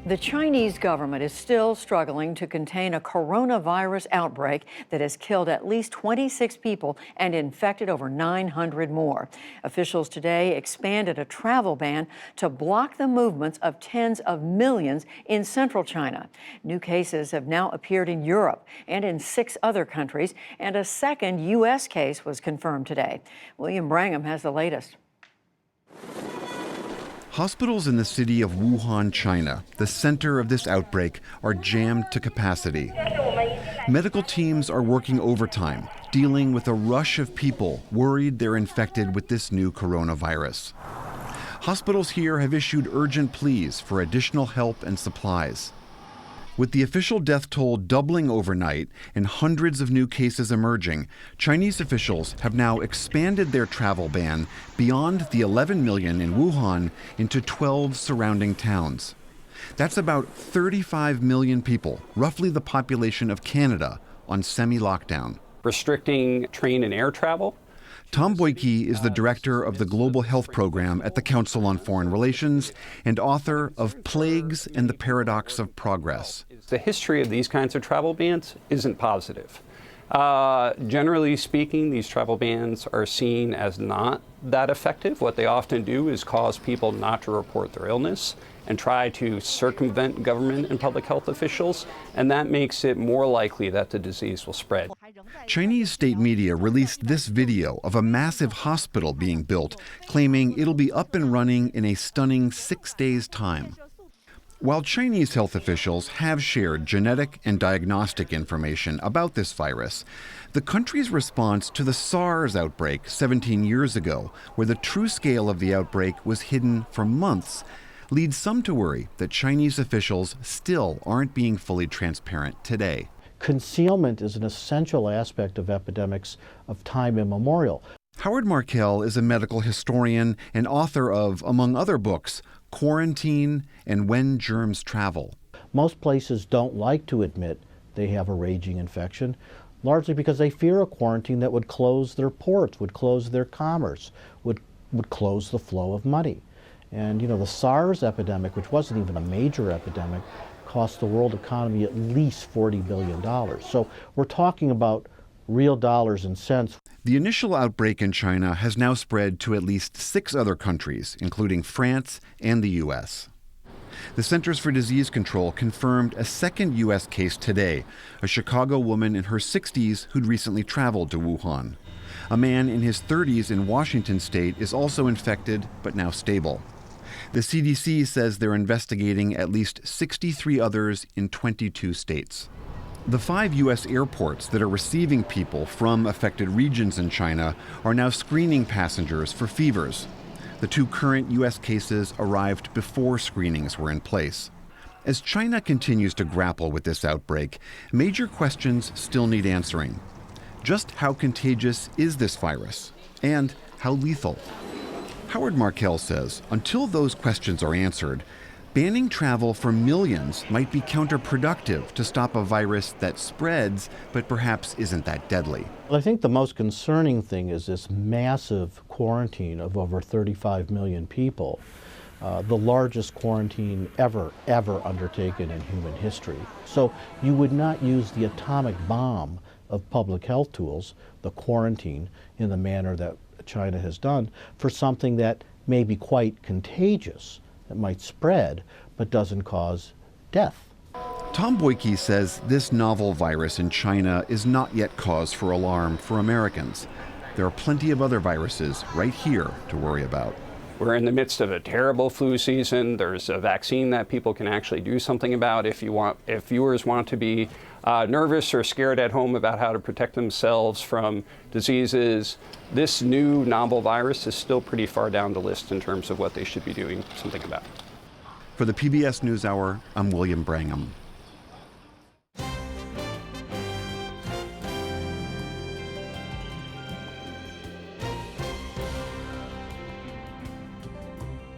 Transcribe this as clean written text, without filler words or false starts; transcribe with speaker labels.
Speaker 1: The Chinese government is still struggling to contain a coronavirus outbreak that has killed at least 26 people and infected over 900 more. Officials today expanded a travel ban to block the movements of tens of millions in central China. New cases have now appeared in Europe and in 6 other countries, and a second U.S. case was confirmed today. William Brangham has the latest.
Speaker 2: Hospitals in the city of Wuhan, China, the center of this outbreak, are jammed to capacity. Medical teams are working overtime, dealing with a rush of people worried they're infected with this new coronavirus. Hospitals here have issued urgent pleas for additional help and supplies. With the official death toll doubling overnight and hundreds of new cases emerging, Chinese officials have now expanded their travel ban beyond the 11 million in Wuhan into 12 surrounding towns. That's about 35 million people, roughly the population of Canada, on semi-lockdown.
Speaker 3: Restricting train and air travel.
Speaker 2: Tom Boyke is the director of the Global Health Program at the Council on Foreign Relations and author of Plagues and the Paradox of Progress.
Speaker 3: The history of these kinds of travel bans isn't positive. Generally speaking, these travel bans are seen as not that effective. What they often do is cause people not to report their illness and try to circumvent government and public health officials, and that makes it more likely that the disease will spread.
Speaker 2: Chinese state media released this video of a massive hospital being built, claiming it'll be up and running in a stunning 6 days' time. While Chinese health officials have shared genetic and diagnostic information about this virus, the country's response to the SARS outbreak 17 years ago, where the true scale of the outbreak was hidden for months, leads some to worry that Chinese officials still aren't being fully transparent today.
Speaker 4: Concealment is an essential aspect of epidemics of time immemorial.
Speaker 2: Howard Markel is a medical historian and author of, among other books, Quarantine and When Germs Travel.
Speaker 4: Most places don't like to admit they have a raging infection, largely because they fear a quarantine that would close their ports, would close their commerce, would close the flow of money. And the SARS epidemic, which wasn't even a major epidemic, cost the world economy at least $40 billion. So we're talking about real dollars and cents.
Speaker 2: The initial outbreak in China has now spread to at least 6 other countries, including France and the U.S. The Centers for Disease Control confirmed a second U.S. case today, a Chicago woman in her 60s who'd recently traveled to Wuhan. A man in his 30s in Washington state is also infected, but now stable. The CDC says they're investigating at least 63 others in 22 states. The 5 U.S. airports that are receiving people from affected regions in China are now screening passengers for fevers. The 2 current U.S. cases arrived before screenings were in place. As China continues to grapple with this outbreak, major questions still need answering. Just how contagious is this virus? And how lethal? Howard Markel says until those questions are answered, banning travel for millions might be counterproductive to stop a virus that spreads but perhaps isn't that deadly.
Speaker 4: Well, I think the most concerning thing is this massive quarantine of over 35 million people, the largest quarantine ever undertaken in human history. So you would not use the atomic bomb of public health tools, the quarantine, in the manner that China has done for something that may be quite contagious, that might spread, but doesn't cause death.
Speaker 2: Tom Boyke says this novel virus in China is not yet cause for alarm for Americans. There are plenty of other viruses right here to worry about.
Speaker 3: We're in the midst of a terrible flu season. There's a vaccine that people can actually do something about. If viewers want to be nervous or scared at home about how to protect themselves from diseases, this new novel virus is still pretty far down the list in terms of what they should be doing something about.
Speaker 2: For the PBS NewsHour, I'm William Brangham.